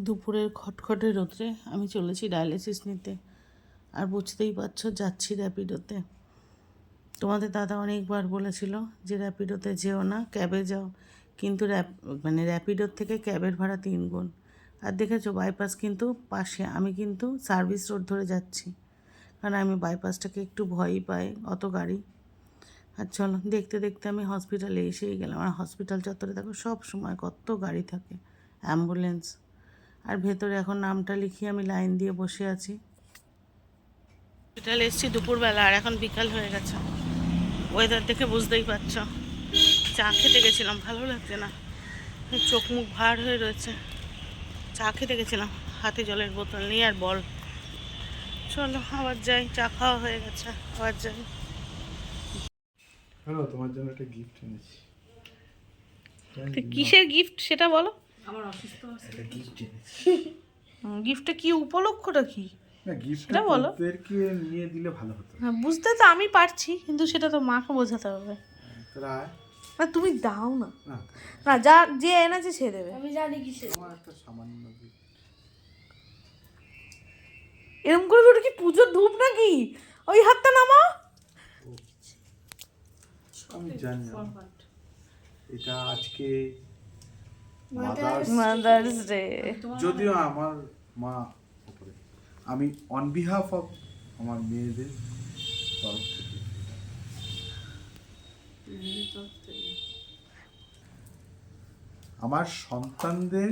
দুপুরের খটখটে রোদ্রে আমি চলেছি ডায়ালিসিস নিতে। আর বুঝতেই পারছো, যাচ্ছি র্যাপিডোতে। তোমাদের দাদা অনেকবার বলেছিল যে র্যাপিডোতে যেও না, ক্যাবে যাও, কিন্তু র্যাপিডোর থেকে ক্যাবের ভাড়া 3 গুণ। আর দেখেছো বাইপাস কিন্তু পাশে, আমি কিন্তু সার্ভিস রোড ধরে যাচ্ছি, কারণ আমি বাইপাসটাকে একটু ভয়ই পাই, অত গাড়ি। আর চলো, দেখতে দেখতে আমি হসপিটালে এসেই গেলাম। আর হসপিটাল চত্বরে দেখো সব সময় কত গাড়ি থাকে, অ্যাম্বুলেন্স। আর ভেতরে এখন নামটা লিখিয়ে আমি লাইন দিয়ে বসে আছি। হসপিটালে এসেছি দুপুরবেলা, আর এখন বিকাল হয়ে গেছে। ওয়েদার দেখে বুঝতেই পারছো। চা খেতে গেছিলাম, ভালো লাগছে না, চোখ মুখ ভার হয়ে রয়েছে। চা খেতে গেছিলাম, হাতে জলের বোতল নিয়ে আর বল। চলো আবার যাই, চা খাওয়া হয়ে গেছে, আবার যাই। হ্যালো, তোমার জন্য একটা গিফট এনেছি। কিসের গিফট সেটা বলো। আমার অসুস্থ একটা গিফট এনেছি। গিফটটা কি, উপলক্ষটা কি না, গিফটটা সেটা বলো। তোদেরকে নিয়ে দিলে ভালো হতো। হ্যাঁ, বুঝতে তো আমি পারছি, কিন্তু সেটা তো মাকে বোঝাতে হবে। তোরা না তুমি দাও না, না, না যা যে এনেছে সে দেবে। আমি জানি কিসের। আমার একটা সামান্য gift। এরকম করে ওটা কি পুজোর ধূপ নাকি? ওই হাতটা নামাও। আমি জানি না। এটা আজকে মাদার্স ডে। যদিও আমার মা উপরে, আমি অন বিহাফ অফ আমার মেয়েদের তরফ থেকে আমার সন্তানদের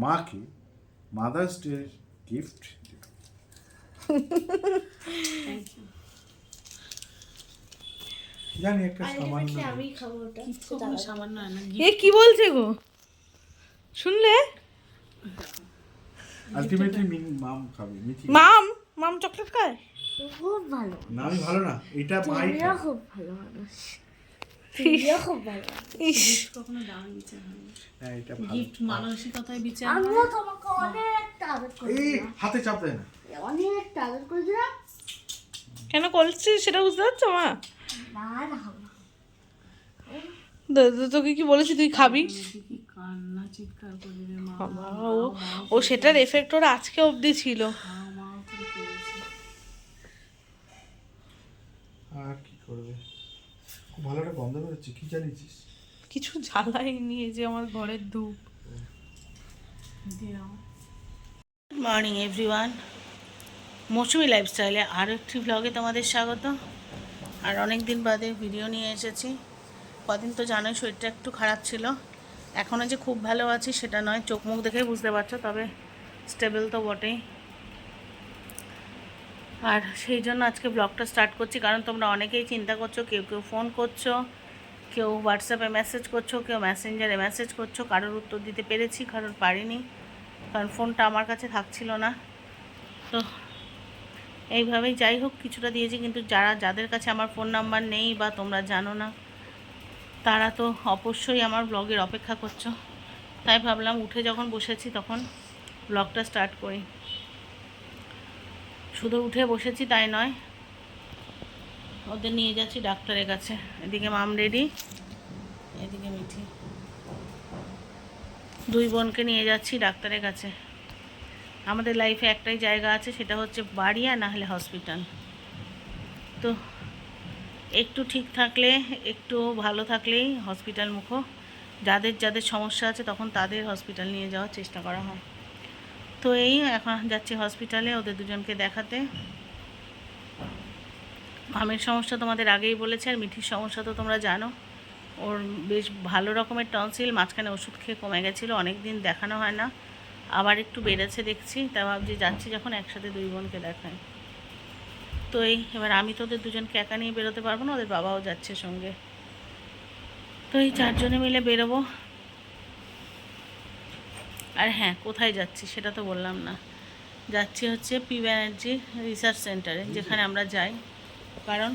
মাকে মাদার্স ডে গিফট দেব। জানি একটা সামান্য আমি খাবো ওটা। সামান্য না, এ কি বলছে গো, শুনলে? আলটিমেটলি মাম খাবে, মিঠি। মাম মাম চকলেট খায়? খুব ভালো। না, আমি ভালো না, এটা মাই তুমিও খুব ভালো মানুষ। তুমিও খুব ভালো। ইস, কখনো দাম বিচার হয় না। হ্যাঁ, এটা ভালো। গিফট মানসিকতায় বিচার আমিও তোমাকে অনেকটা আদর এই করেছিলাম। হাতে চাপ দেয় না। অনেকটা আদর করেছিলাম। কেন করছিস সেটা বুঝতে পারছো মা? না না হবে না। তোকে কি বলেছি তুই খাবি? কি কান্না চিৎকার করে রে মা, বাবা, ও সেটার এফেক্ট ওর আজকে অবধি ছিল। মা করে করেছে। আর কি করবে, খুব ভালো একটা গন্ধ বেরোচ্ছে, কি জানিস? কিছু জ্বালাই নিয়ে যে আমার ঘরের ধূপ। দিলাম। গুড মর্নিং এভরিওয়ান, মৌসুমি লাইফস্টাইলে আরও একটি ব্লগে তোমাদের স্বাগত। আর অনেক দিন বাদে ভিডিও নিয়ে এসেছি। কদিন তো জানোই শরীরটা একটু খারাপ ছিল, এখনও যে খুব ভালো আছি সেটা নয়, চোখ মুখ দেখেই বুঝতে পারছো, তবে স্টেবল তো বটেই। আর সেই জন্য আজকে ব্লগটা স্টার্ট করছি, কারণ তোমরা অনেকেই চিন্তা করছো, কেউ কেউ ফোন করছো, কেউ হোয়াটসঅ্যাপে মেসেজ করছো, কেউ মেসেঞ্জারে মেসেজ করছো। কারোর উত্তর দিতে পেরেছি, কারোর পারিনি, কারণ ফোনটা আমার কাছে থাকছিল না। তো এইভাবেই যাই হোক কিছুটা দিয়েছি, কিন্তু যাদের কাছে আমার ফোন নাম্বার নেই বা তোমরা জানো না, তারা তো অবশ্যই আমার ব্লগের অপেক্ষা করছো। তাই ভাবলাম উঠে যখন বসেছি তখন ব্লগটা স্টার্ট করি। শুধু উঠে বসেছি তাই নয়, ওদের নিয়ে যাচ্ছি ডাক্তারের কাছে। এদিকে মাম রেডি, এদিকে মিঠি, দুই বোনকে নিয়ে যাচ্ছি ডাক্তারের কাছে। আমাদের লাইফে একটাই জায়গা আছে, সেটা হচ্ছে বাড়ি, আর না হলে হসপিটাল। তো একটু ঠিক থাকলে, একটু ভালো থাকলেই হসপিটাল মুখো। যাদের যাদের সমস্যা আছে তখন তাদের হসপিটাল নিয়ে যাওয়ার চেষ্টা করা হয়। তো এই এখন যাচ্ছি হসপিটালে ওদের দুজনকে দেখাতে। মামের সমস্যা তোমাদের আগেই বলেছে, আর মিঠির সমস্যা তো তোমরা জানো। ওর বেশ ভালো রকমের টনসিল, মাঝখানে ওষুধ খেয়ে কমে গেছিলো, অনেক দিন দেখানো হয় না, আবার একটু বেড়েছে দেখছি। তা ভাবছি যাচ্ছি যখন একসাথে দুই বোনকে দেখাই। তো এই এবার আমি তো ওদের দুজনকে একা নিয়ে বেরোতে পারবো না, ওদের বাবাও যাচ্ছে সঙ্গে। তো এই চারজনে মিলে বেরোবো। আর হ্যাঁ, কোথায় যাচ্ছি সেটা তো বললাম না। যাচ্ছি হচ্ছে পি ব্যানার্জি রিসার্চ সেন্টারে, যেখানে আমরা যাই, কারণ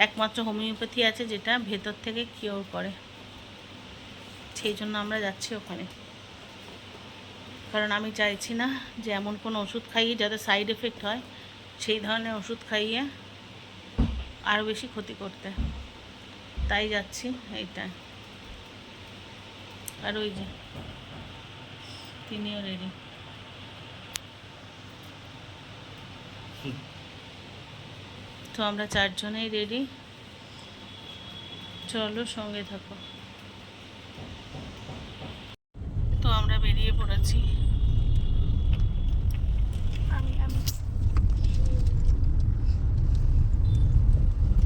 একমাত্র হোমিওপ্যাথি আছে যেটা ভেতর থেকে কিওর করে। সেই জন্য আমরা যাচ্ছি ওখানে, কারণ আমি চাইছি না যে এমন কোনো ওষুধ খাইয়ে যাতে সাইড এফেক্ট হয়, সেই ধরনের ওষুধ খাইয়ে আরও বেশি ক্ষতি করতে। তাই যাচ্ছি এইটা। আর ওই যে তিনিও রেডি। তো আমরা চারজনেই রেডি, চলো সঙ্গে থাকো। তো আমরা বেরিয়ে পড়েছি।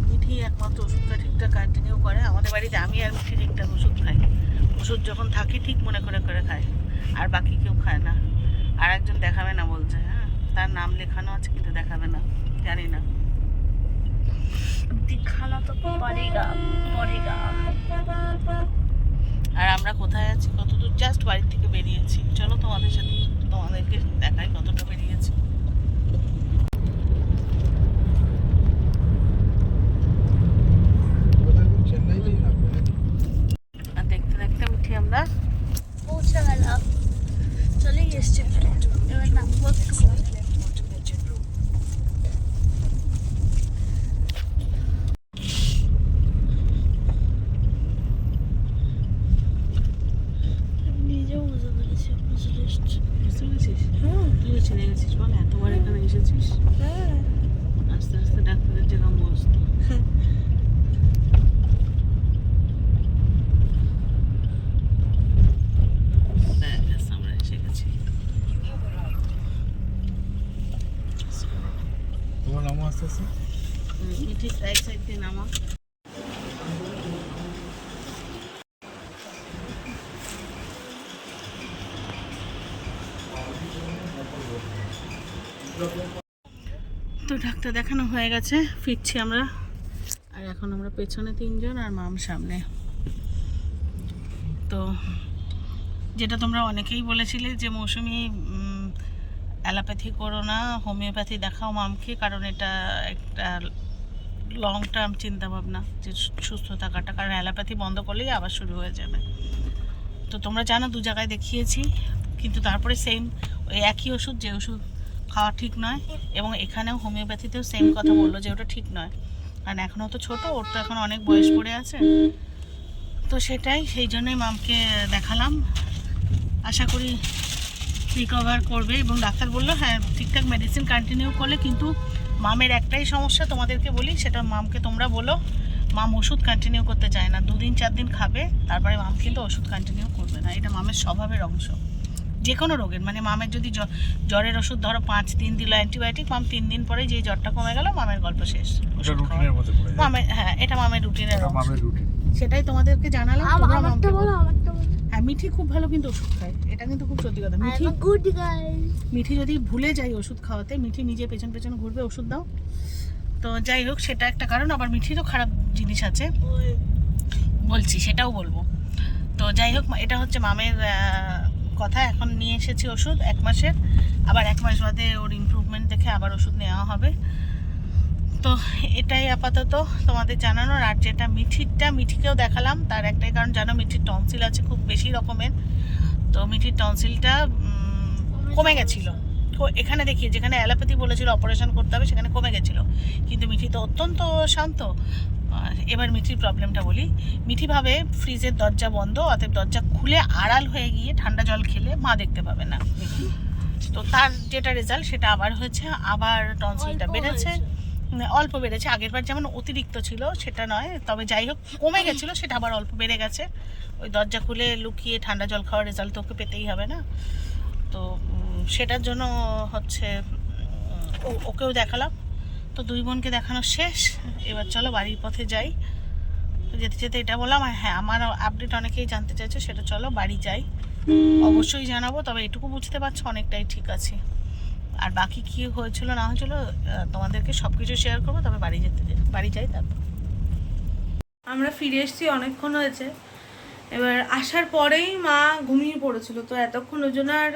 মিঠি একমাত্র ওষুধটা ঠিকঠাক কন্টিনিউ করে আমাদের বাড়িতে। আমি আর মিঠি ঠিকঠাক ওষুধ খাই, ওষুধ যখন থাকে ঠিক মনে করে করে খায়, আর বাকি কেউ খায় না। আর একজন দেখাবে না বলছে, হ্যাঁ তার নাম লেখানো আছে কিন্তু দেখাবে না, জানি না। दिखाना तो पड़ेगा पड़ेगा। আর আমরা কোথায় আছি, কত দূর, জাস্ট বাড়ির থেকে বেরিয়েছি। চলো তোমাদের সাথে তোমাদেরকে দেখাই কতটা বেরিয়েছি। আর দেখতে দেখতে উঠি আমরা পৌঁছে গেলাম, চলে এসছে। এবার নামবো একটু। নিজেও বুঝতে পেরেছি আমরা চলে এসছি। বুঝতে পেরেছিস? তুইও চিনে গেছিস বল, এতবার এখানে এসেছিস। আস্তে আস্তে ডাক্তারের জায়গা মস্ত। ব্যাস, আমরা এসে গেছি। তোমার নাম আস্তে আস্তে ঠিক রাইট সাইড দিয়ে নামা। তো ডাক্তার দেখানো হয়ে গেছে, ফিরছি আমরা। আর এখন আমরা পেছনে তিনজন আর মাম সামনে। তো যেটা তোমরা অনেকেই বলেছিলে যে মৌসুমি অ্যালোপ্যাথি করো না, হোমিওপ্যাথি দেখাও মামকে, কারণ এটা একটা লং টার্ম চিন্তাভাবনা যে সুস্থ থাকাটা, কারণ অ্যালোপ্যাথি বন্ধ করলেই আবার শুরু হয়ে যাবে। তো তোমরা জানো 2 জায়গায় দেখিয়েছি, কিন্তু তারপরে সেম ওই একই ওষুধ, যে ওষুধ খাওয়া ঠিক নয়। এবং এখানেও হোমিওপ্যাথিতেও সেম কথা বললো যে ওটা ঠিক নয়, কারণ এখনও তো ছোটো, ওর তো এখন অনেক বয়স পড়ে আছে। তো সেটাই, সেই জন্যই মামকে দেখালাম, আশা করি রিকভার করবে। এবং ডাক্তার বললো হ্যাঁ ঠিকঠাক মেডিসিন কন্টিনিউ করলে, কিন্তু মামের একটাই সমস্যা তোমাদেরকে বলি, সেটা মামকে তোমরা বলো, মাম ওষুধ কন্টিনিউ করতে চায় না। 2 দিন 4 দিন খাবে, তারপরে মাম কিন্তু ওষুধ কন্টিনিউ করবে না। এটা মামের স্বভাবের অংশ, যে কোনো রোগের। মানে মামের যদি জ্বরের ওষুধ ধরো 5 দিন দিল অ্যান্টিবায়োটিক, মাম 3 দিন পরে যেই জ্বরটা কমে গেল, মামের গল্প শেষ। মামের, হ্যাঁ এটা মামের রুটিনের অংশ। সেটাই তোমাদেরকে জানালাম। তোমরা মামকে বলো। হ্যাঁ মিঠি খুব ভালো কিন্তু ওষুধ খায়, এটা কিন্তু খুব সত্যি কথা। মিঠি যদি ভুলে যায় ওষুধ খাওয়াতে, মিঠি নিজে পেছন পেছন ঘুরবে, ওষুধ দাও। তো যাই হোক, সেটা একটা কারণ। আবার মিঠিরও খারাপ জিনিস আছে বলছি, সেটাও বলবো। তো যাই হোক, এটা হচ্ছে মামের কথা। এখন নিয়ে এসেছি ওষুধ 1 মাসের, আবার 1 মাস বাদে ওর ইমপ্রুভমেন্ট দেখে আবার ওষুধ নেওয়া হবে। তো এটাই আপাতত তোমাদের জানানোর। আর যেটা মিঠিকেও দেখালাম, তার একটাই কারণ, জানো মিঠির টনসিল আছে খুব বেশি রকমের। তো মিঠির টনসিলটা কমে গেছিলো। এখানে দেখি, যেখানে অ্যালোপ্যাথি বলেছিল অপারেশন করতে হবে, সেখানে কমে গেছিলো। কিন্তু মিঠি তো অত্যন্ত শান্ত। এবার মিঠির প্রবলেমটা বলি। মিঠি ভাবে ফ্রিজের দরজা বন্ধ, অতএব দরজা খুলে আড়াল হয়ে গিয়ে ঠান্ডা জল খেলে মা দেখতে পাবে না। তো তার যেটা রেজাল্ট, সেটা আবার হয়েছে, আবার টনসিলটা বেড়েছে, অল্প বেড়েছে। আগের বার যেমন অতিরিক্ত ছিল সেটা নয়, তবে যাই হোক কমে গেছিলো, সেটা আবার অল্প বেড়ে গেছে। ওই দরজা খুলে লুকিয়ে ঠান্ডা জল খাওয়ার রেজাল্ট তো ওকে পেতেই হবে না। তো সেটার জন্য হচ্ছে ওকেও দেখালাম। তো 2 বোনকে দেখানো শেষ, এবার চলো বাড়ির পথে যাই। তো যেতে যেতে এটা বললাম, আর হ্যাঁ আমার আপডেট অনেকেই জানতে চাইছে, সেটা চলো বাড়ি যাই, অবশ্যই জানাবো। তবে এটুকু বুঝতে পারছো অনেকটাই ঠিক আছে। আর বাকি কী হয়েছিল না হয়েছিল তোমাদেরকে সব কিছু শেয়ার করবো। তবে বাড়ি যাই তারপর। আমরা ফিরে এসেছি, অনেকক্ষণ হয়েছে। এবার আসার পরেই মা ঘুমিয়ে পড়েছিল, তো এতক্ষণ ওই জন্য আর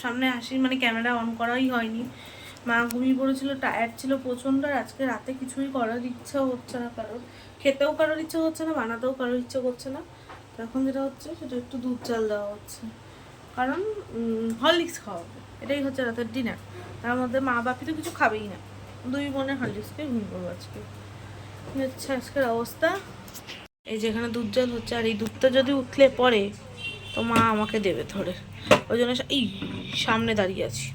সামনে আসি, মানে ক্যামেরা অন করাই হয়নি। মা ঘুমিয়ে পড়েছিল, টায়ার্ড ছিল প্রচণ্ড। আর আজকে রাতে কিছুই করার ইচ্ছাও হচ্ছে না কারোর, খেতেও কারোর ইচ্ছা হচ্ছে না, বানাতেও কারোর ইচ্ছা করছে না। তো এখন যেটা হচ্ছে, সেটা একটু দুধ চাল দেওয়া হচ্ছে, কারণ হরলিক্স খাওয়াবো, এটাই হচ্ছে রাতের ডিনার। তার মধ্যে মা বাপি তো কিছু খাবেই না, 2 বোনের হরলিক্সকে ঘুমিয়ে পড়বো আজকে। হচ্ছে আজকের অবস্থা। এই যেখানে দুধ জল হচ্ছে, আর এই দুধটা যদি উঠলে পরে তো মা আমাকে দেবে ধরে। ওই জন্য এই সামনে দাঁড়িয়ে আছি।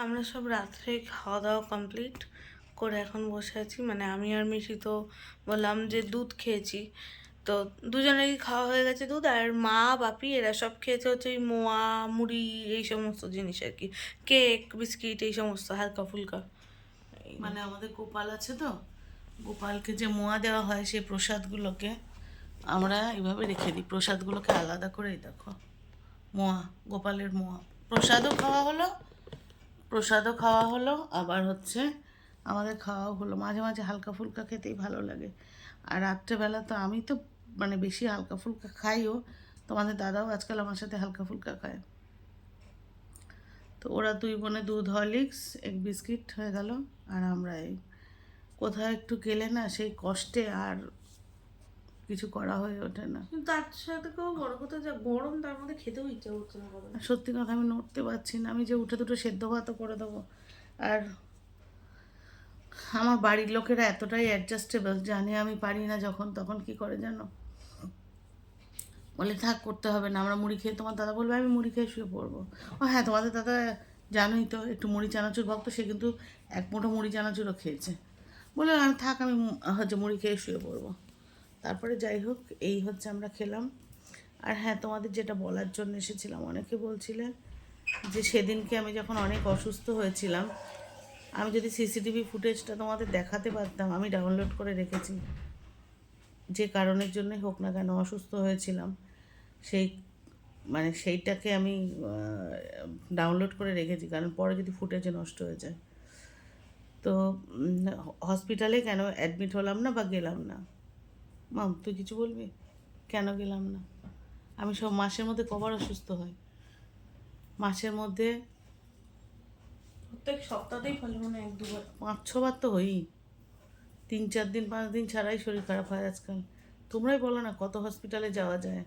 আমরা সব রাত্রে খাওয়া দাওয়া কমপ্লিট করে এখন বসে আছি, মানে আমি আর মিশি তো বললাম যে দুধ খেয়েছি, তো দুজনেরই খাওয়া হয়ে গেছে দুধ, আর মা বাপি এরা সব খেয়েছে হচ্ছে ওই মোয়া মুড়ি এই সমস্ত জিনিস আর কি, কেক বিস্কিট এই সমস্ত হালকা ফুলকা। মানে আমাদের গোপাল আছে তো, গোপালকে যে মোয়া দেওয়া হয় সেই প্রসাদগুলোকে আমরা এভাবে রেখে দিই, প্রসাদগুলোকে আলাদা করে। এই দেখো মোয়া, গোপালের মোয়া, প্রসাদও খাওয়া হলো আবার হচ্ছে আমাদের খাওয়াও হলো। মাঝে মাঝে হালকা ফুলকা খেতেই ভালো লাগে। আর রাত্রেবেলা তো আমি তো মানে বেশি হালকা ফুলকা খাইও, তোমাদের দাদাও আজকাল আমার সাথে হালকা ফুলকা খায়। তো ওরা দুই বোনে দুধ হরলিক্স এক বিস্কিট হয়ে গেল, আর আমরা এই কোথাও একটু গেলে না সেই কষ্টে আর কিছু করা হয়ে ওঠে না। তার সাথে কেউ বড় কথা, যা গরম তার মধ্যে খেতেও ইচ্ছা হচ্ছে না। আর সত্যি কথা আমি নড়তে পারছি না, আমি যে উঠে দুটো সেদ্ধ ভাতও করে দেবো। আর আমার বাড়ির লোকেরা এতটাই অ্যাডজাস্টেবল, জানে আমি পারি না যখন তখন কি করে জানো, বলে থাক করতে হবে না, আমরা মুড়ি খেয়ে, তোমার দাদা বলবে আমি মুড়ি খেয়ে শুয়ে পড়বো। ও হ্যাঁ, তোমাদের দাদা জানোই তো একটু মুড়ি চানাচুর ভক্ত, সে কিন্তু এক মুঠো মুড়ি চানাচুরও খেয়েছে। বলে আমি থাক, আমি হচ্ছে মুড়ি খেয়ে শুয়ে পড়বো। তারপরে যাই হোক এই হচ্ছে আমরা খেলাম। আর হ্যাঁ, তোমাদের যেটা বলার জন্য এসেছিলাম, অনেকে বলছিলে যে সেদিনকে আমি যখন অনেক অসুস্থ হয়েছিলাম, আমি যদি সিসিটিভি ফুটেজটা তোমাদের দেখাতে পারতাম, আমি ডাউনলোড করে রেখেছি, যে কারণের জন্যই হোক না কেন অসুস্থ হয়েছিলাম, সেই মানে সেইটাকে আমি ডাউনলোড করে রেখেছি, কারণ পরে যদি ফুটেজে নষ্ট হয়ে যায়। তো হসপিটালে কেন অ্যাডমিট হলাম না বা গেলাম না, মাম তুই কিছু বলবি কেন গেলাম না? আমি সব মাসের মধ্যে কবার অসুস্থ হই, মাসের মধ্যে প্রত্যেক সপ্তাহতেই ফলে মনে হয় 1-2 বার। 5-6 বার তো হই, 3-4 দিন 5 দিন ছাড়াই শরীর খারাপ হয় আজকাল। তোমরাই বলো না কত হসপিটালে যাওয়া যায়,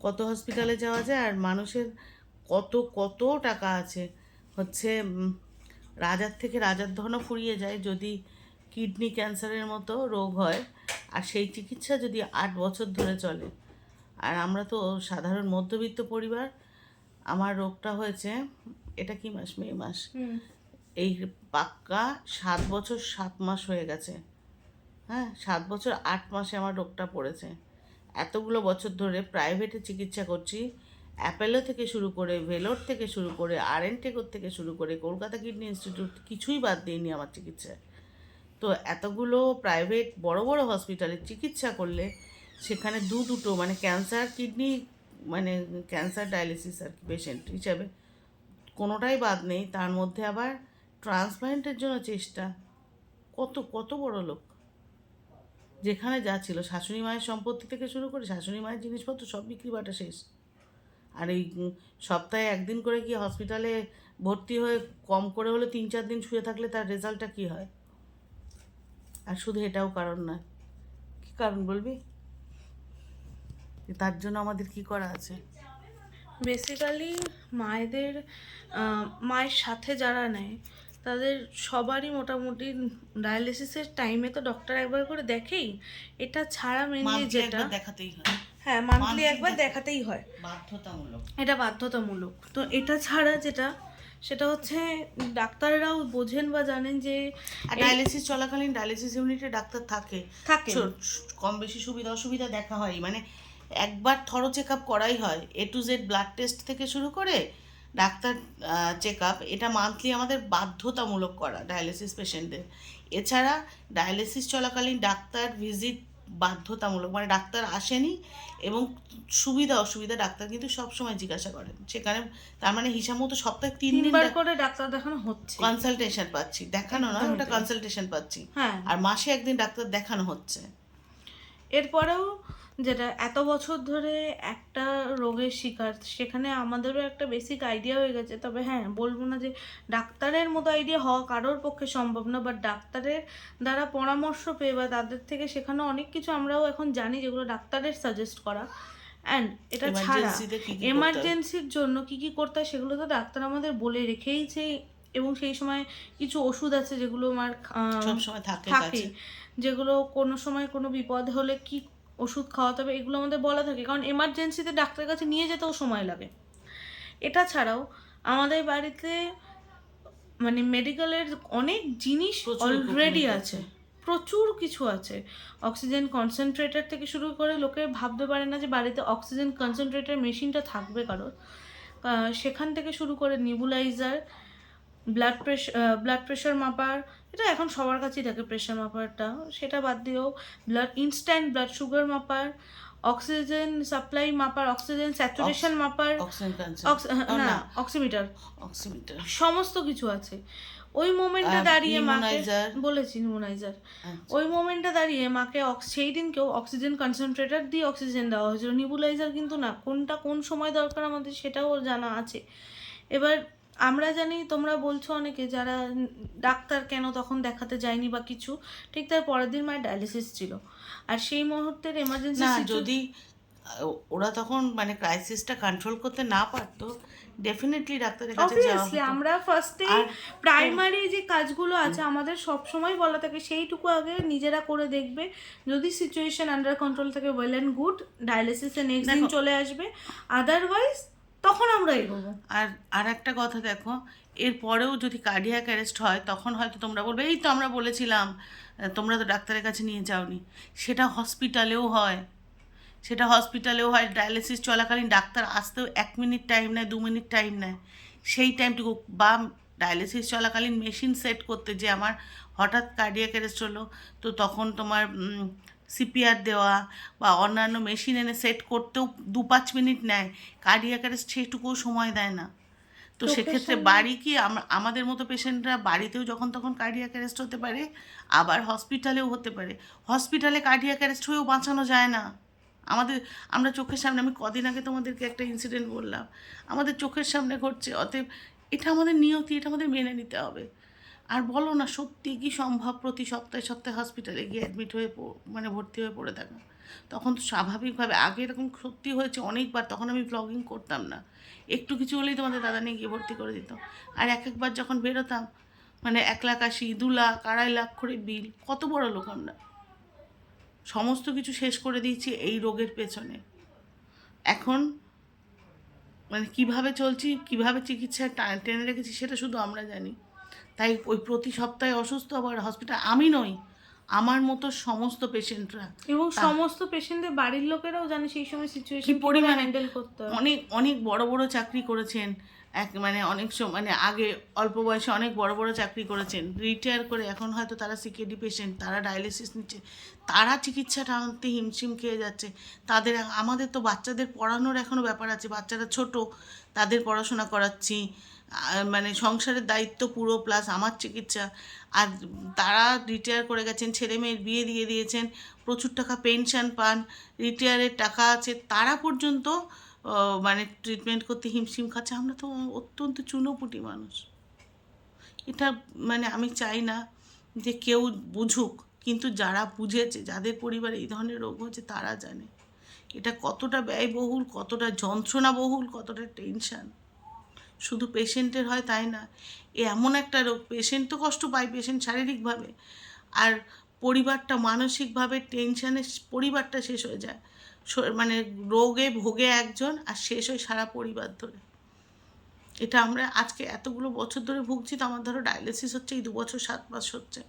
কত হসপিটালে যাওয়া যায়, আর মানুষের কত কত টাকা আছে, হচ্ছে রাজার থেকে রাজার ধনও ফুরিয়ে যায় যদি কিডনি ক্যান্সারের মতো রোগ হয়, আর সেই চিকিৎসা যদি 8 বছর ধরে চলে। আর আমরা তো সাধারণ মধ্যবিত্ত পরিবার, আমার রোগটা হয়েছে, এটা কি মাস, মে মাস, এই পাক্কা 7 বছর 7 মাস হয়ে গেছে। হ্যাঁ, 7 বছর 8 মাসে আমার রোগটা পড়েছে। এতগুলো বছর ধরে প্রাইভেটে চিকিৎসা করছি, অ্যাপেলো থেকে শুরু করে, ভেলোর থেকে শুরু করে, RN টেকোর থেকে শুরু করে, কলকাতা কিডনি ইনস্টিটিউট, কিছুই বাদ দিইনি আমার চিকিৎসায়। তো এতগুলো প্রাইভেট বড় বড় হসপিটালে চিকিৎসা করলে সেখানে দুটো মানে ক্যান্সার কিডনি মানে ক্যান্সার ডায়ালিসিস আর কি পেশেন্ট হিসাবে কোনোটাই বাদ নেই। তার মধ্যে আবার ট্রান্সপ্লান্টের জন্য চেষ্টা, কত কত বড় লোক, যেখানে যা ছিল শাশুড়ি মায়ের সম্পত্তি থেকে শুরু করে শাশুড়ি মায়ের জিনিসপত্র সব বিক্রি বাটা শেষ। আর এই সপ্তাহে একদিন করে কি হসপিটালে ভর্তি হয়ে কম করে হলে 3-4 দিন শুয়ে থাকলে তার রেজাল্টটা কী হয়? আর শুধু এটাও কারণ নয়, কী কারণ বলবি? তার জন্য আমাদের কি করা আছে? বেসিক্যালি মায়েদের মায়ের সাথে যারা নেয় তাদের সবারই মোটামুটি ডায়ালিসিসের টাইমে তো ডক্টর একবার করে দেখেই, এটা ছাড়া মেনলি যেটা দেখাতেই হয়, হ্যাঁ মান্থলি একবার দেখাতেই হয়, বাধ্যতামূলক, এটা বাধ্যতামূলক। তো এটা ছাড়া যেটা সেটা হচ্ছে ডাক্তাররাও বোঝেন বা জানেন যে ডায়ালিসিস চলাকালীন ডায়ালিসিস ইউনিটে ডাক্তার থাকে, কম বেশি সুবিধা অসুবিধা দেখা হয়, মানে একবার থরো চেক আপ করাই হয়, A to Z blood test থেকে শুরু করে ডাক্তার চেক আপ, এটা মান্থলি আমাদের বাধ্যতামূলক করা ডায়ালিসিস পেশেন্টদের। এছাড়া ডায়ালিসিস চলাকালীন ডাক্তার ভিজিট বাধ্যতামূলক, মানে ডাক্তার আসেনি এবং সুবিধা অসুবিধা ডাক্তার কিন্তু সবসময় জিজ্ঞাসা করেন সেখানে। তার মানে হিসাব মতো সপ্তাহে 3 দিন করে ডাক্তার দেখানো হচ্ছে, কনসালটেশন পাচ্ছি, দেখানো নয় ওটা কনসালটেশন পাচ্ছি, হ্যাঁ, আর মাসে একদিন ডাক্তার দেখানো হচ্ছে। এরপরেও যেটা এত বছর ধরে একটা রোগের শিকার, সেখানে আমাদেরও একটা বেসিক আইডিয়া হয়ে গেছে। তবে হ্যাঁ, বলবো না যে ডাক্তারের মতো আইডিয়া হওয়া কারোর পক্ষে সম্ভব না, বাট ডাক্তারের দ্বারা পরামর্শ পেয়ে বা তাদের থেকে শেখানো অনেক কিছু আমরাও এখন জানি, যেগুলো ডাক্তারের সাজেস্ট করা। অ্যান্ড এটা ছাড়া এমার্জেন্সির জন্য কী কী করতে হয় সেগুলো তো ডাক্তার আমাদের বলে রেখেইছে, এবং সেই সময় কিছু ওষুধ আছে যেগুলো আমার সবসময় থাকে, যেগুলো কোনো সময় কোনো বিপদ হলে কি ওষুধ খাওয়াতে হবে, এগুলো আমাদের বলা থাকে, কারণ এমার্জেন্সিতে ডাক্তারের কাছে নিয়ে যেতেও সময় লাগে। এটা ছাড়াও আমাদের বাড়িতে মানে মেডিকেলের অনেক জিনিস প্রচুর অলরেডি equipment আছে, প্রচুর কিছু আছে। অক্সিজেন কনসেন্ট্রেটর থেকে শুরু করে লোকে ভাবতে পারে না যে বাড়িতে অক্সিজেন কনসেন্ট্রেটর মেশিনটা থাকবে কারোর। সেখান থেকে শুরু করে নিবুলাইজার, ব্লাড প্রেশার মাপার, এটা এখন সবার কাছেই থাকে প্রেশার মাপারটা, সেটা বাদ দিয়েও ইনস্ট্যান্ট ব্লাড সুগার মাপার, অক্সিজেন সাপ্লাই মাপার, অক্সিজেন স্যাচুরেশন মাপার, না অক্সিমিটার, অক্সিমিটার, সমস্ত কিছু আছে। ওই মোমেন্টে দাঁড়িয়ে মাকে বলেছি নিউমোনাইজার, ওই মোমেন্টে দাঁড়িয়ে মাকে সেই দিনকেও অক্সিজেন কনসেন্ট্রেটর দিয়ে অক্সিজেন দেওয়া হয়েছিল, নিবুলাইজার কিন্তু না। কোনটা কোন সময় দরকার আমাদের সেটাও জানা আছে। এবার আমরা জানি, তোমরা বলছো অনেকে যারা ডাক্তার কেন তখন দেখাতে যায়নি বা কিছু, ঠিক তার পরের দিন মায়ের ডায়ালিসিস ছিল, আর সেই মুহূর্তের এমার্জেন্সি না যদি ওরা তখন মানে ক্রাইসিসটা কন্ট্রোল করতে না পারতো, ডেফিনেটলি ডাক্তারের কাছে যাওয়া অবভিয়াসলি হতো। আমরা ফার্স্টে প্রাইমারি যে কাজগুলো আছে আমাদের সব সময় বলা থাকে সেইটুকু আগে নিজেরা করে দেখবে, যদি সিচুয়েশন আন্ডার কন্ট্রোল থাকে ওয়েল অ্যান্ড গুড, ডায়ালিসিসে নেক্সট দিন চলে আসবে, আদারওয়াইজ তখন আমরা এগোবো। আর একটা কথা দেখো, এরপরেও যদি কার্ডিয়াক অ্যারেস্ট হয় তখন হয়তো তোমরা বলবে এই তো আমরা বলেছিলাম, তোমরা তো ডাক্তারের কাছে নিয়ে যাওনি। সেটা হসপিটালেও হয়, ডায়ালিসিস চলাকালীন ডাক্তার আসতেও 1 মিনিট টাইম নেয়, 2 মিনিট টাইম নেয়, সেই টাইমটুকু, বা ডায়ালিসিস চলাকালীন মেশিন সেট করতে, যে আমার হঠাৎ কার্ডিয়াক অ্যারেস্ট হলো, তো তখন তোমার সিপিআর দেওয়া বা অন্যান্য মেশিন এনে সেট করতেও 2-5 মিনিট নেয়। কার্ডিয়াক অ্যারেস্ট সেটুকুও সময় দেয় না। তো সেক্ষেত্রে বাড়ি কি আমাদের মতো পেশেন্টরা বাড়িতেও যখন তখন কার্ডিয়াক অ্যারেস্ট হতে পারে, আবার হসপিটালেও হতে পারে। হসপিটালে কার্ডিয়াক অ্যারেস্ট হয়েও বাঁচানো যায় না। আমরা চোখের সামনে, আমি কদিন আগে তোমাদেরকে একটা ইনসিডেন্ট বললাম, আমাদের চোখের সামনে ঘটছে। অতএব এটা আমাদের নিয়তি, এটা আমাদের মেনে নিতে হবে। আর বলো না, সত্যি কি সম্ভব প্রতি সপ্তাহে হসপিটালে গিয়ে অ্যাডমিট হয়ে মানে ভর্তি হয়ে পড়ে থাকা? তখন তো স্বাভাবিকভাবে, আগে এরকম সত্যি হয়েছে অনেকবার, তখন আমি ব্লগিং করতাম না, একটু কিছু হলেই তোমাদের দাদা নিয়ে গিয়ে ভর্তি করে দিত। আর একবার যখন বেরোতাম, মানে 1,80,000, 2 লাখ, 2.5 লাখ করে বিল। কত বড় লোক আমরা, সমস্ত কিছু শেষ করে দিয়েছি এই রোগের পেছনে। এখন মানে কিভাবে চলছি, কিভাবে চিকিৎসা টেনে রেখেছি সেটা শুধু আমরা জানি। তাই ওই প্রতি সপ্তাহে অসুস্থ আবার হসপিটাল, আমি নই, আমার মতো সমস্ত পেশেন্টরা, এবং সমস্ত পেশেন্টদের বাড়ির লোকেরাও জানে সেই সময় সিচুয়েশন কি পরিমাণে হ্যান্ডেল করতে হয়। অনেক অনেক বড় বড় চাকরি করেছেন, মানে অনেক মানে আগে অল্প বয়সে অনেক বড় বড় চাকরি করেছেন, রিটায়ার করে এখন হয়তো তারা সিকেডি পেশেন্ট, তারা ডায়ালিসিস নিচ্ছে, তারা চিকিৎসাটা আনতে হিমশিম খেয়ে যাচ্ছে। আমাদের তো বাচ্চাদের পড়ানোর এখনও ব্যাপার আছে, বাচ্চারা ছোট, তাদের পড়াশোনা করাচ্ছি, মানে সংসারের দায়িত্ব পুরো, প্লাস আমার চিকিৎসা। আর তারা রিটায়ার করে গেছেন, ছেলে মেয়ের বিয়ে দিয়ে দিয়েছেন, প্রচুর টাকা পেনশন পান, রিটায়ারের টাকা আছে, তারা পর্যন্ত মানে ট্রিটমেন্ট করতে হিমশিম খাচ্ছে। আমরা তো অত্যন্ত চুনোপুটি মানুষ। এটা মানে আমি চাই না যে কেউ বুঝুক, কিন্তু যারা বুঝেছে, যাদের পরিবারে এই ধরনের রোগ হচ্ছে, তারা জানে এটা কতটা ব্যয়বহুল, কতটা যন্ত্রণাবহুল, কতটা টেনশন। শুধু পেশেন্টের হয় তাই না, এমন একটা রোগ, পেশেন্ট তো কষ্ট পায়, পেশেন্ট শারীরিকভাবে, আর পরিবারটা মানসিকভাবে টেনশানে পরিবারটা শেষ হয়ে যায়। মানে রোগে ভোগে একজন আর শেষ হয় সারা পরিবার ধরে। এটা আমরা আজকে এতগুলো বছর ধরে ভুগছি। তো আমার ধরো ডায়ালিসিস হচ্ছে এই 2 বছর 7 মাস হচ্ছে,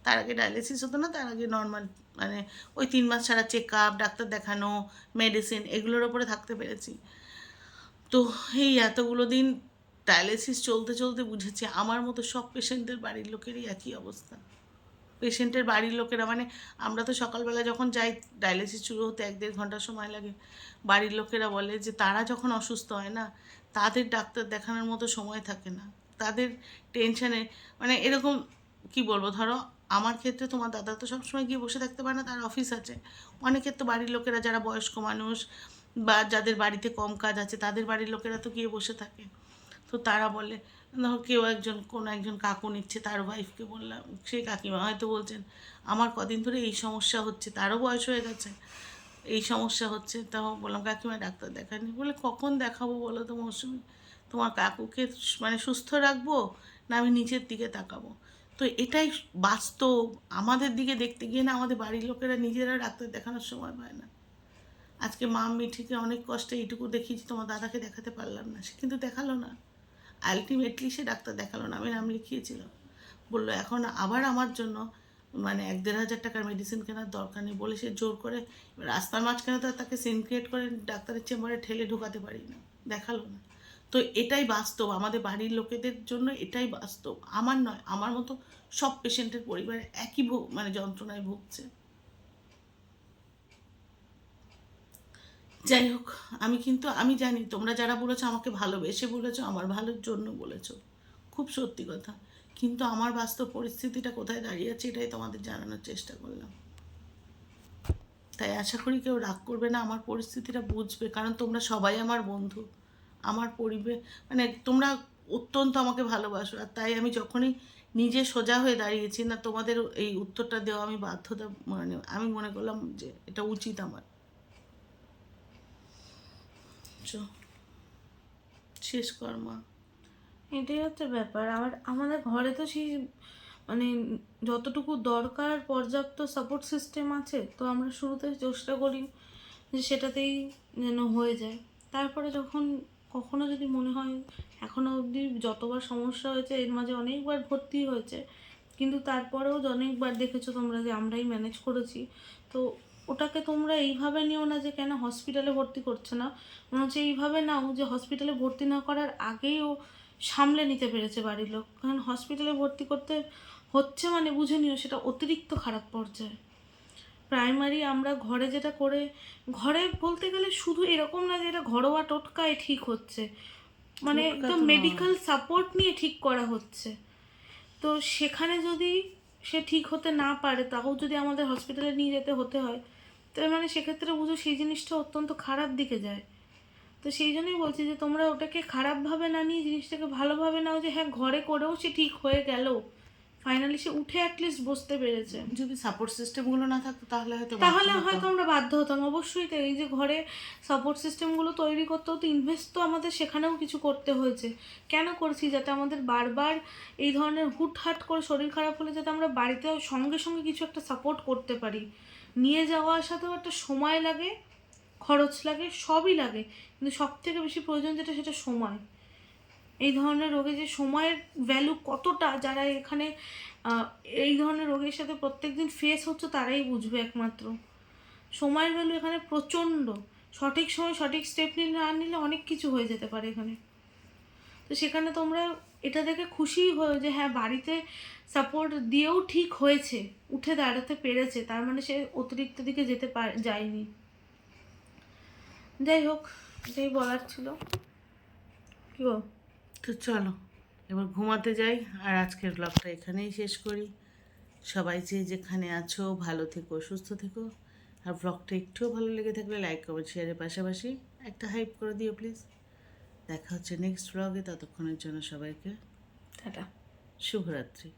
তার আগে ডায়ালিসিস হতো না, তার আগে নর্মাল মানে ওই 3 মাস ছাড়া চেক আপ, ডাক্তার দেখানো, মেডিসিন, এগুলোর ওপরে থাকতে পেরেছি। তো এই এতগুলো দিন ডায়ালিসিস চলতে চলতে বুঝেছি আমার মতো সব পেশেন্টদের বাড়ির লোকেরই একই অবস্থা। পেশেন্টের বাড়ির লোকেরা, মানে আমরা তো সকালবেলা যখন যাই, ডায়ালিসিস শুরু হতে 1-1.5 ঘন্টা সময় লাগে, বাড়ির লোকেরা বলে যে তারা যখন অসুস্থ হয় না, তাদের ডাক্তার দেখানোর মতো সময় থাকে না, তাদের টেনশানে, মানে এরকম কি বলবো, ধরো আমার ক্ষেত্রে তোমার দাদা তো সবসময় গিয়ে বসে থাকতে পারে না, তার অফিস আছে। অনেকের তো বাড়ির লোকেরা যারা বয়স্ক মানুষ বা যাদের বাড়িতে কম কাজ আছে, তাদের বাড়ির লোকেরা তো গিয়ে বসে থাকে। তো তারা বলে, ধরো কেউ কোনো একজন কাকু নিচ্ছে, তার ওয়াইফকে বললাম, সেই কাকিমা হয়তো বলছেন আমার কদিন ধরে এই সমস্যা হচ্ছে, তারও বয়স হয়ে গেছে, এই সমস্যা হচ্ছে। তাও বললাম কাকিমা ডাক্তার দেখানি। বলে কখন দেখাবো বলো তো মৌসুমি, তোমার কাকুকে মানে সুস্থ রাখবো না আমি নিচের দিকে তাকাবো? তো এটাই বাস্তব। আমাদের দিকে দেখতে গিয়ে না আমাদের বাড়ির লোকেরা নিজেরা ডাক্তার দেখানোর সময় পায় না। আজকে মা মিঠিকে অনেক কষ্টে এইটুকু দেখিয়েছি, তোমার দাদাকে দেখাতে পারলাম না, সে কিন্তু দেখালো না, আলটিমেটলি সে ডাক্তার দেখালো না। আমি নাম লিখিয়েছিলাম, বললো এখন আবার আমার জন্য মানে 1-1.5 হাজার টাকার মেডিসিন কেনার দরকার নেই বলে সে জোর করে রাস্তার মাঝখানে তো আর তাকে সিন ক্রিয়েট করে ডাক্তারের চেম্বারে ঠেলে ঢোকাতে পারি না, দেখালো না। তো এটাই বাস্তব, আমাদের বাড়ির লোকেদের জন্য এটাই বাস্তব, আমার নয়, আমার মতো সব পেশেন্টের পরিবারে একই মানে যন্ত্রণায় ভুগছে। যাই হোক, আমি জানি তোমরা যারা বলেছো আমাকে ভালোবেসে বলেছো, আমার ভালোর জন্য বলেছো, খুব সত্যি কথা। কিন্তু আমার বাস্তব পরিস্থিতিটা কোথায় দাঁড়িয়ে আছে এটাই তোমাদের জানানোর চেষ্টা করলাম। তাই আশা করি কেউ রাগ করবে না, আমার পরিস্থিতিটা বুঝবে, কারণ তোমরা সবাই আমার বন্ধু, আমার পরিবেশ, মানে তোমরা অত্যন্ত আমাকে ভালোবাসো। আর তাই আমি যখনই নিজে সোজা হয়ে দাঁড়িয়েছি না, তোমাদের এই উত্তরটা দেওয়া আমি বাধ্যতা, মানে আমি মনে করলাম যে এটা উচিত আমার। শেষ কর্মা এটাই হচ্ছে ব্যাপার। আর আমাদের ঘরে তো সেই মানে যতটুকু দরকার পর্যাপ্ত সাপোর্ট সিস্টেম আছে, তো আমরা শুরুতে চেষ্টা করি যে সেটাতেই যেন হয়ে যায়। তারপরে যখন কখনো যদি মনে হয়, এখনও অবধি যতবার সমস্যা হয়েছে এর মাঝে অনেকবার ভর্তি হয়েছে, কিন্তু তারপরেও অনেকবার দেখেছো তোমরা যে আমরাই ম্যানেজ করেছি। তো ওটাকে তোমরা এইভাবে নিও না যে কেন হসপিটালে ভর্তি করছে না, মনে হচ্ছে এইভাবে নাও যে হসপিটালে ভর্তি না করার আগেই ও সামলে নিতে পেরেছে বাড়ির লোক। কারণ হসপিটালে ভর্তি করতে হচ্ছে মানে বুঝে নিও সেটা অতিরিক্ত খারাপ পর্যায়ে। প্রাইমারি আমরা ঘরে যেটা করে, ঘরে বলতে গেলে শুধু এরকম না যে এটা ঘরোয়া টোটকায় ঠিক হচ্ছে, মানে টোটকা একদম তো নয়। মেডিকেল সাপোর্ট নিয়ে ঠিক করা হচ্ছে। তো সেখানে যদি সে ঠিক হতে না পারে, তাও যদি আমাদের হসপিটালে নিয়ে যেতে হতে হয়, তার মানে সেক্ষেত্রে বুঝো সেই জিনিসটা অত্যন্ত খারাপ দিকে যায়। তো সেই জন্যই বলছি যে তোমরা ওটাকে খারাপভাবে না নিয়ে জিনিসটাকে ভালোভাবে নাও, যে হ্যাঁ ঘরে করেও সে ঠিক হয়ে গেল, ফাইনালি সে উঠে অ্যাটলিস্ট বসতে পেরেছে। যদি সাপোর্ট সিস্টেমগুলো না থাকতো তাহলে হয়তো হয়তো আমরা বাধ্য হতাম, অবশ্যই। তো এই যে ঘরে সাপোর্ট সিস্টেমগুলো তৈরি করতেও তো ইনভেস্ট তো আমাদের সেখানেও কিছু করতে হয়েছে। কেন করছি? যাতে আমাদের বারবার এই ধরনের হুটহাট করে শরীর খারাপ হলে যাতে আমরা বাড়িতে সঙ্গে সঙ্গে কিছু একটা সাপোর্ট করতে পারি। নিয়ে যাওয়া আসাতেও একটা সময় লাগে, খরচ লাগে, সবই লাগে, কিন্তু সব থেকে বেশি প্রয়োজন যেটা সেটা সময়। এই ধরনের রোগে যে সময়ের ভ্যালু কতটা, যারা এখানে এই ধরনের রোগের সাথে প্রত্যেকদিন ফেস হচ্ছে তারাই বুঝবে একমাত্র। সময়ের ভ্যালু এখানে প্রচণ্ড। সঠিক সময় সঠিক স্টেপ না নিলে অনেক কিছু হয়ে যেতে পারে এখানে। তো সেখানে তোমরা এটা দেখে খুশিই হও যে হ্যাঁ বাড়িতে সাপোর্ট দিয়েও ঠিক হয়েছে, উঠে দাঁড়াতে পেরেছে, তার মানে সে অতিরিক্ত দিকে যেতে যায়নি। যাই হোক, এটাই বলার ছিল। কি বল? তো চলো এবার ঘুমাতে যাই, আর আজকের ব্লগটা এখানেই শেষ করি। সবাই যে যেখানে আছো ভালো থেকো, সুস্থ থেকো। আর ব্লগটা একটুও ভালো লেগে থাকলে লাইক কমেন্ট শেয়ারের পাশাপাশি একটা হাইপ করে দিও প্লিজ। দেখা হচ্ছে নেক্সট ব্লগে, ততক্ষণের জন্য সবাইকে টাটা, শুভরাত্রি।